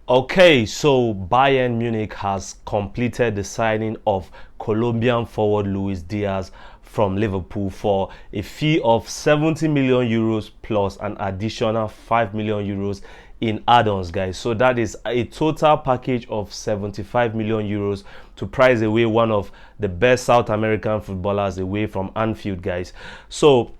Okay, so Bayern Munich has completed the signing of Colombian forward Luis Díaz from Liverpool for a fee of 70 million euros plus an additional 5 million euros in add-ons, guys. So that is a total package of 75 million euros to prize away one of the best South American footballers away from Anfield, guys. So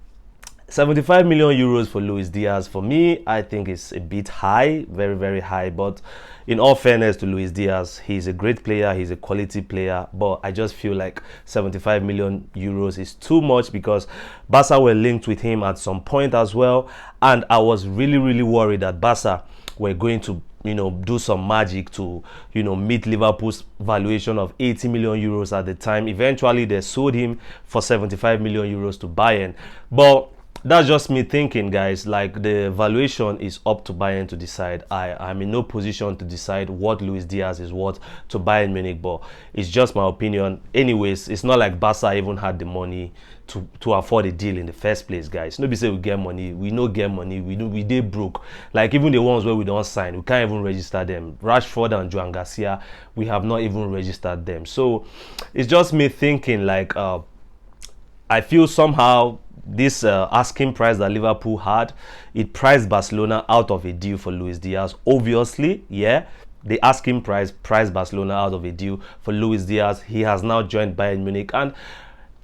75 million euros for Luis Díaz, for me, I think it's a bit high, very, very high. But in all fairness to Luis Díaz, he's a great player, he's a quality player. But I just feel like 75 million euros is too much because Barca were linked with him at some point as well. And I was really, really worried that Barca were going to do some magic to meet Liverpool's valuation of 80 million euros at the time. Eventually they sold him for 75 million euros to Bayern, but that's just me thinking, guys. Like, the valuation is up to Bayern to decide. I'm in no position to decide what Luis Díaz is worth to Bayern Munich, but it's just my opinion. Anyways, it's not like Barca even had the money to afford a deal in the first place, guys. Nobody say we get money, we no get money, we did broke. Like, even the ones where we don't sign, we can't even register them. Rashford and Joan Garcia, we have not even registered them. So it's just me thinking, like, I feel somehow this asking price that Liverpool had, it priced Barcelona out of a deal for Luis Díaz. Obviously, yeah, the asking price priced Barcelona out of a deal for Luis Díaz. He has now joined Bayern Munich, and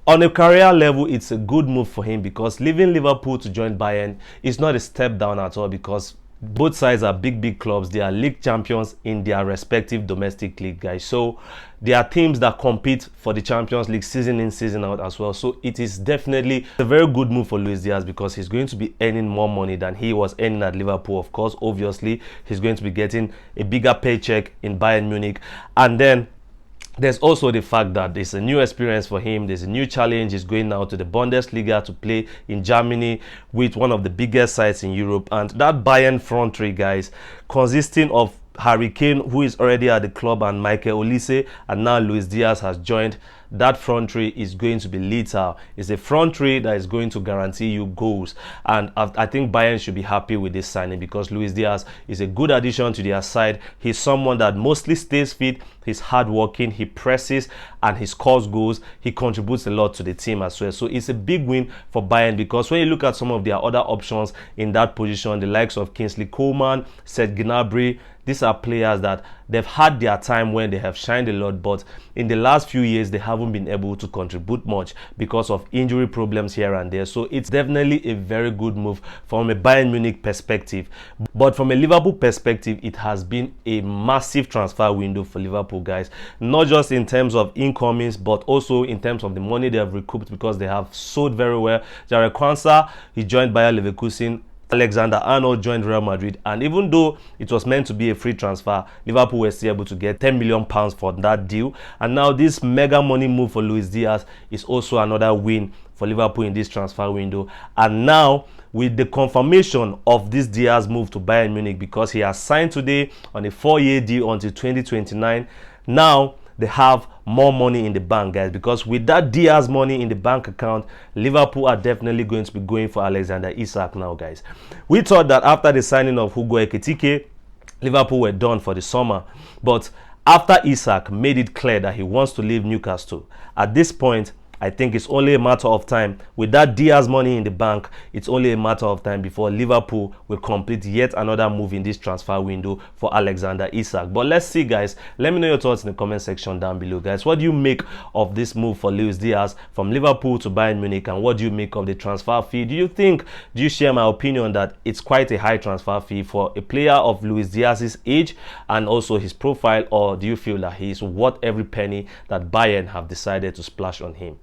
on a career level, it's a good move for him because leaving Liverpool to join Bayern is not a step down at all, because both sides are big clubs. They are league champions in their respective domestic league, guys. So there are teams that compete for the Champions League season in, season out as well. So it is definitely a very good move for Luis Díaz because he's going to be earning more money than he was earning at Liverpool. Of course, obviously, he's going to be getting a bigger paycheck in Bayern Munich. And then there's also the fact that there's a new experience for him. There's a new challenge. He's going now to the Bundesliga to play in Germany with one of the biggest sides in Europe. And that Bayern front three, guys, consisting of Harry Kane, who is already at the club, and Michael Olise, and now Luis Díaz has joined. That front three is going to be lethal. It's a front three that is going to guarantee you goals, and I think Bayern should be happy with this signing because Luis Díaz is a good addition to their side. He's someone that mostly stays fit, he's hardworking, he presses, and he scores goals. He contributes a lot to the team as well. So it's a big win for Bayern because when you look at some of their other options in that position, the likes of Kingsley Coman, Serge Gnabry, these are players that they've had their time when they have shined a lot, but in the last few years they haven't been able to contribute much because of injury problems here and there. So it's definitely a very good move from a Bayern Munich perspective. But from a Liverpool perspective, it has been a massive transfer window for Liverpool, guys. Not just in terms of incomings, but also in terms of the money they have recouped because they have sold very well. Jarek Kwanzaa, he joined Bayer Leverkusen. Alexander Isak joined Real Madrid, and even though it was meant to be a free transfer, Liverpool were still able to get £10 million for that deal. And now this mega money move for Luis Díaz is also another win for Liverpool in this transfer window. And now with the confirmation of this Díaz move to Bayern Munich, because he has signed today on a 4-year deal until 2029, now they have more money in the bank, guys, because with that Díaz money in the bank account, Liverpool are definitely going to be going for Alexander Isak now, guys. We thought that after the signing of Hugo Ekitike, Liverpool were done for the summer, but after Isak made it clear that he wants to leave Newcastle, at this point I think it's only a matter of time. With that Díaz money in the bank, it's only a matter of time before Liverpool will complete yet another move in this transfer window for Alexander Isak. But let's see, guys. Let me know your thoughts in the comment section down below, guys. What do you make of this move for Luis Díaz from Liverpool to Bayern Munich, and what do you make of the transfer fee? Do you share my opinion that it's quite a high transfer fee for a player of Luis Díaz's age and also his profile, or do you feel that he's worth every penny that Bayern have decided to splash on him?